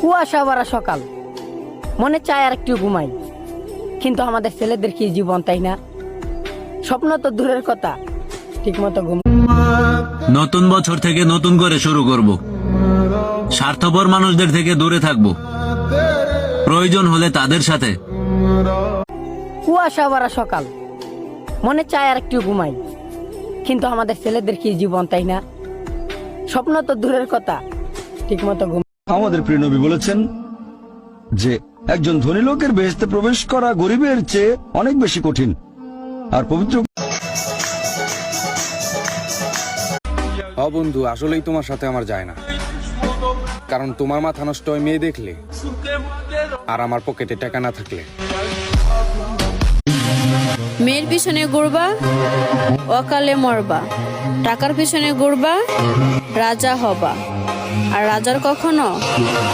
কুয়াশা ভরা সকাল, মনে চায় আর একটু ঘুমাই, কিন্তু আমাদের ছেলেদের কি জীবন, তাই না? স্বপ্ন তো দূরের কথা, ঠিক মতো ঘুম। নতুন বছর থেকে নতুন করে শুরু করব। স্বার্থপর মানুষদের থেকে দূরে থাকব, প্রয়োজন হলে তাদের সাথে। কুয়াশা ভরা সকাল, মনে চায় আর একটু ঘুমাই, কিন্তু আমাদের ছেলেদের কি জীবন, তাই না? স্বপ্ন তো দূরের কথা, ঠিক মতো ঘুম। আমাদের প্রিয় নবী বলেছেন যে একজন ধনী লোকের বেহেশতে প্রবেশ করা গরিবের চেয়ে অনেক বেশি কঠিন। আর পবিত্র বন্ধু, আসলেই তোমার সাথে আমার যায় না, কারণ তোমার মাথা নষ্ট হয় মেয়ে দেখলে, আর আমার পকেটে টাকা না থাকলে। মেয়ের পিছনে ঘুরবা, অকালে মরবা। টাকার পিছনে ঘুরবা, রাজা হবা। আর রাজার কখনো